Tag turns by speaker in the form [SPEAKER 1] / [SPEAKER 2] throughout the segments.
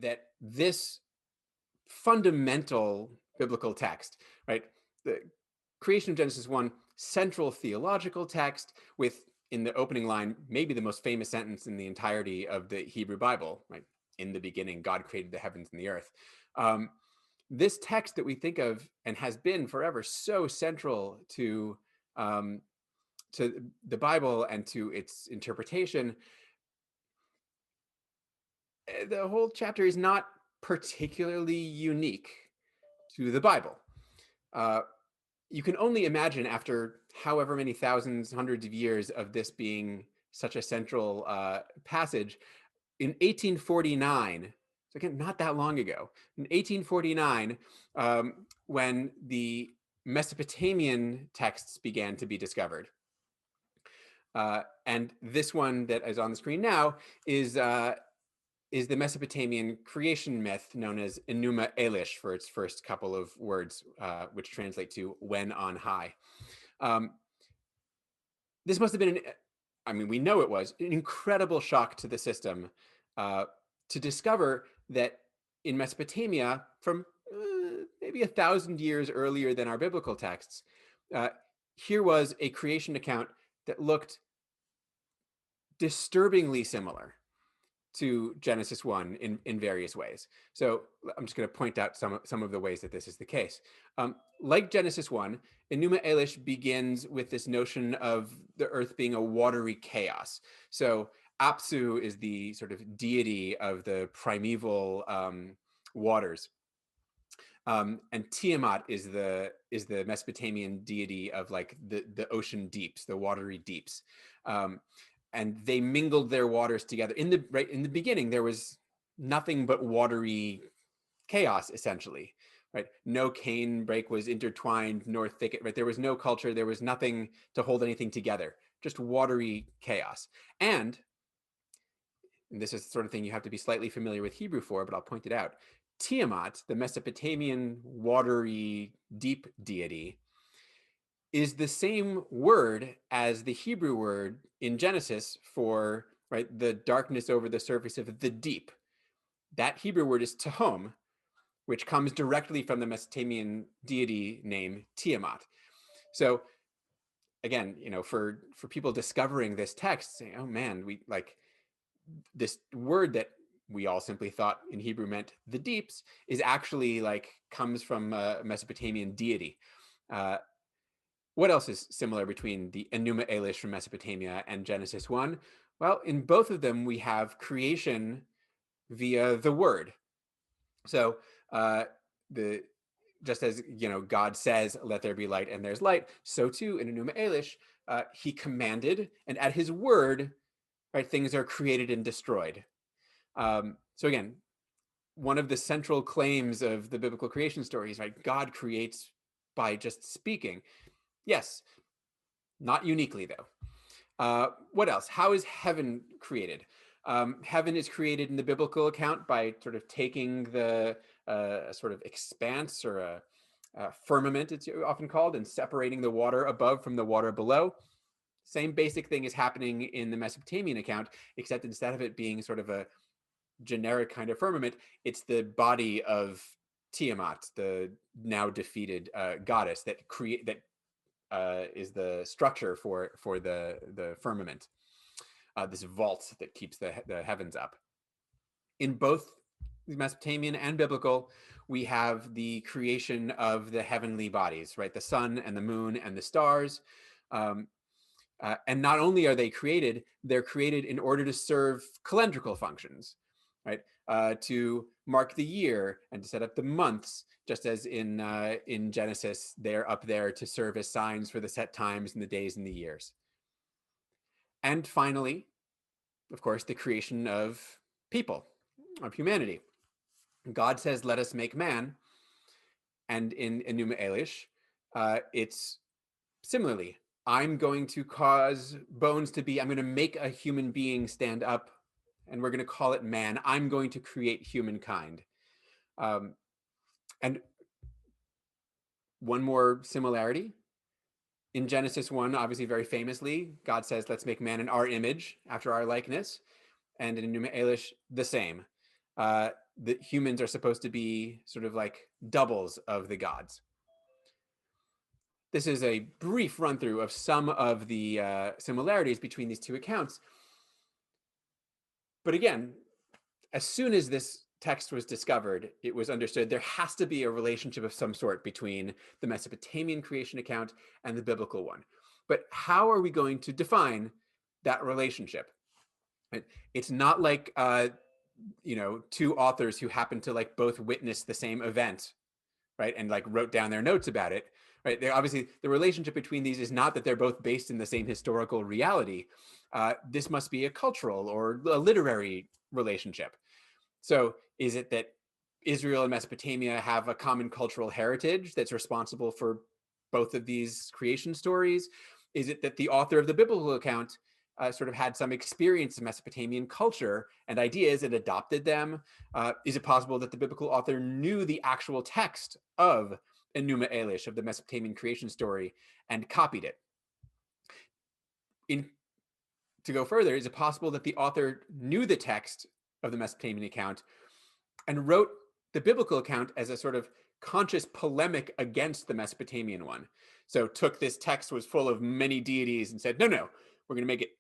[SPEAKER 1] that this fundamental biblical text, right, the creation of Genesis 1, central theological text with, in the opening line, maybe the most famous sentence in the entirety of the Hebrew Bible, right? In the beginning, God created the heavens and the earth. This text that we think of and has been forever so central um, to the Bible and to its interpretation, the whole chapter is not particularly unique to the Bible. Uh, you can only imagine, after however many thousands, hundreds of years of this being such a central passage, in 1849, so again, not that long ago, in 1849, when the Mesopotamian texts began to be discovered. And this one that is on the screen now is the Mesopotamian creation myth known as Enuma Elish for its first couple of words, which translate to "when on high." This must have been, I mean, we know it was an incredible shock to the system to discover that in Mesopotamia, from maybe 1,000 years earlier than our biblical texts, here was a creation account that looked disturbingly similar to Genesis 1 in various ways. So I'm just going to point out some of the ways that this is the case. Like Genesis 1, Enuma Elish begins with this notion of the earth being a watery chaos. So Apsu is the sort of deity of the primeval waters. And Tiamat is the Mesopotamian deity of like the ocean deeps, the watery deeps. And they mingled their waters together. In the beginning, there was nothing but watery chaos, essentially, right? No cane brake was intertwined, nor thicket, right? There was no culture. There was nothing to hold anything together, just watery chaos. And this is the sort of thing you have to be slightly familiar with Hebrew for, but I'll point it out. Tiamat, the Mesopotamian watery deep deity, is the same word as the Hebrew word in Genesis for, right, the darkness over the surface of the deep. That Hebrew word is Tehom, which comes directly from the Mesopotamian deity name Tiamat. So again, for people discovering this text, saying, oh man, we like this word that we all simply thought in Hebrew meant the deeps is actually like comes from a Mesopotamian deity. What else is similar between the Enuma Elish from Mesopotamia and Genesis 1? Well, in both of them, we have creation via the word. So just as God says, "Let there be light," and there's light, so too in Enuma Elish, he commanded, and at his word, right, things are created and destroyed. So again, one of the central claims of the biblical creation stories, right? God creates by just speaking. Yes, not uniquely though. What else? How is heaven created? Heaven is created in the biblical account by sort of taking the sort of expanse or a firmament, it's often called, and separating the water above from the water below. Same basic thing is happening in the Mesopotamian account, except instead of it being sort of a generic kind of firmament, it's the body of Tiamat, the now defeated goddess that is the structure for the firmament, this vault that keeps the heavens up. In both Mesopotamian and biblical, we have the creation of the heavenly bodies, right? The sun and the moon and the stars. And not only are they created, they're created in order to serve calendrical functions, right? To mark the year and to set up the months, just as in Genesis, they're up there to serve as signs for the set times and the days and the years. And finally, of course, the creation of people, of humanity. God says, "Let us make man." And in Enuma Elish, it's similarly, I'm going to cause bones to be, I'm going to make a human being stand up, and we're going to call it man. I'm going to create humankind. And one more similarity. In Genesis 1, obviously very famously, God says, "Let's make man in our image, after our likeness." And in Enuma Elish, the same. the humans are supposed to be sort of like doubles of the gods. This is a brief run through of some of the similarities between these two accounts. But again, as soon as this text was discovered, it was understood there has to be a relationship of some sort between the Mesopotamian creation account and the biblical one. But how are we going to define that relationship? It's not like two authors who happen to like both witness the same event, right, and like wrote down their notes about it, right? They obviously, the relationship between these is not that they're both based in the same historical reality. This must be a cultural or a literary relationship. So is it that Israel and Mesopotamia have a common cultural heritage that's responsible for both of these creation stories? Is it that the author of the biblical account sort of had some experience in Mesopotamian culture and ideas and adopted them? Is it possible that the biblical author knew the actual text of Enuma Elish, of the Mesopotamian creation story, and copied it? To go further, is it possible that the author knew the text of the Mesopotamian account and wrote the biblical account as a sort of conscious polemic against the Mesopotamian one? So took this text, was full of many deities, and said, no, we're going to make it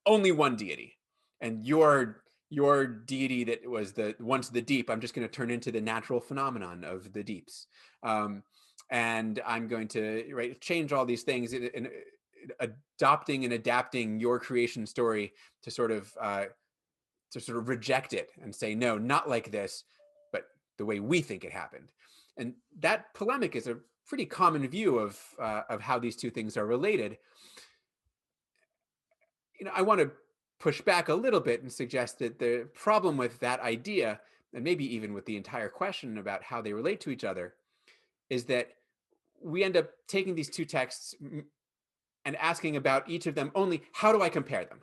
[SPEAKER 1] only one deity. And your deity that was the once the deep, I'm just going to turn into the natural phenomenon of the deeps. And I'm going to change all these things and adopting and adapting your creation story to sort of reject it and say, no, not like this, but the way we think it happened. And that polemic is a pretty common view of how these two things are related. I want to push back a little bit and suggest that the problem with that idea, and maybe even with the entire question about how they relate to each other, is that we end up taking these two texts and asking about each of them only, how do I compare them,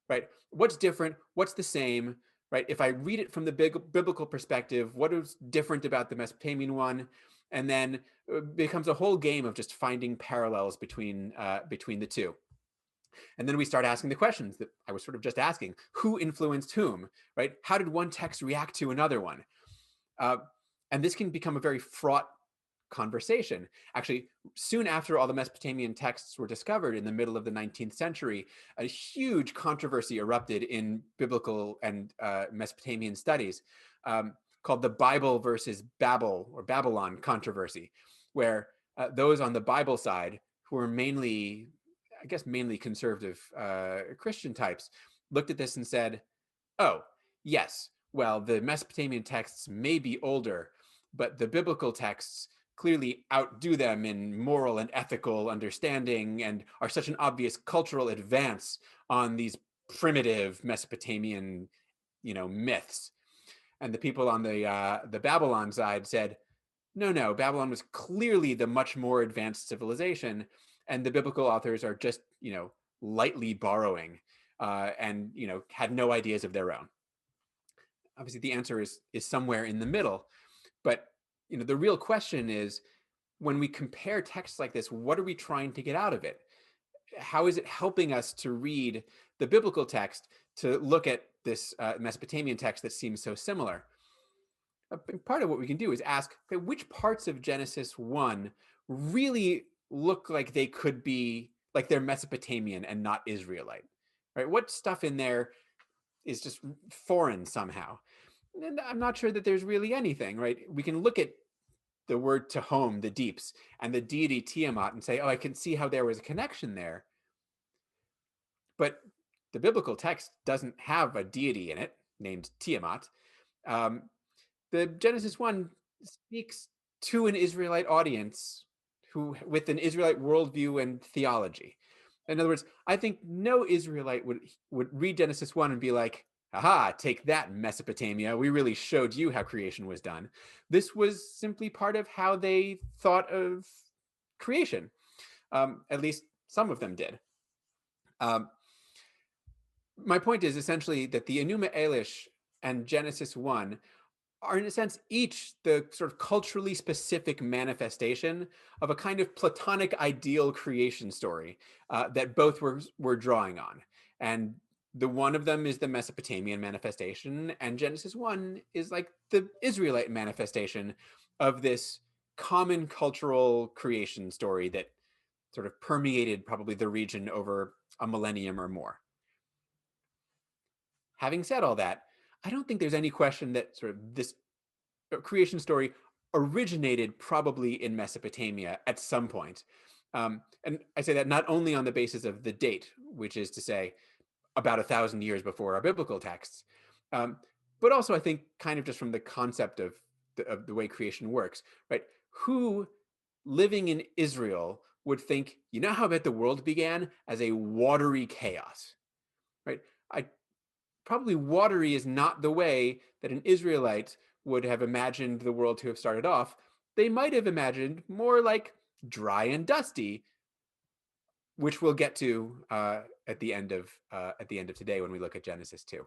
[SPEAKER 1] right? What's different? What's the same, right? If I read it from the biblical perspective, what is different about the Mesopotamian one? And then it becomes a whole game of just finding parallels between the two. And then we start asking the questions that I was sort of just asking. Who influenced whom, right? How did one text react to another one? And this can become a very fraught conversation. Actually, soon after all the Mesopotamian texts were discovered in the middle of the 19th century, a huge controversy erupted in biblical and Mesopotamian studies called the Bible versus Babel or Babylon controversy, where those on the Bible side, who were mainly conservative Christian types, looked at this and said, oh, yes, well, the Mesopotamian texts may be older, but the biblical texts clearly outdo them in moral and ethical understanding and are such an obvious cultural advance on these primitive Mesopotamian, myths. And the people on the Babylon side said, no, Babylon was clearly the much more advanced civilization, and the biblical authors are just, lightly borrowing and, had no ideas of their own. Obviously, the answer is somewhere in the middle. But, the real question is, when we compare texts like this, what are we trying to get out of it? How is it helping us to read the biblical text, to look at this Mesopotamian text that seems so similar? Part of what we can do is ask, okay, which parts of Genesis 1 really look like they could be, like they're Mesopotamian and not Israelite, right? What stuff in there is just foreign somehow? And I'm not sure that there's really anything, right? We can look at the word Tehom, the deeps, and the deity Tiamat and say, oh, I can see how there was a connection there. But the biblical text doesn't have a deity in it named Tiamat. The Genesis 1 speaks to an Israelite audience who, with an Israelite worldview and theology. In other words, I think no Israelite would read Genesis 1 and be like, aha, take that, Mesopotamia. We really showed you how creation was done. This was simply part of how they thought of creation. At least some of them did. My point is essentially that the Enuma Elish and Genesis 1 are, in a sense, each the sort of culturally specific manifestation of a kind of Platonic ideal creation story that both were drawing on. And The one of them is the Mesopotamian manifestation, and Genesis 1 is like the Israelite manifestation of this common cultural creation story that sort of permeated probably the region over a millennium or more. Having said all that, I don't think there's any question that sort of this creation story originated probably in Mesopotamia at some point. And I say that not only on the basis of the date, which is to say about 1,000 years before our biblical texts, um, but also I think kind of just from the concept of the way creation works, right? Who living in Israel would think, you know how about the world began as a watery chaos, right? I probably watery is not the way that an Israelite would have imagined the world to have started off. They might have imagined more like dry and dusty, which we'll get to at the end of today when we look at Genesis 2.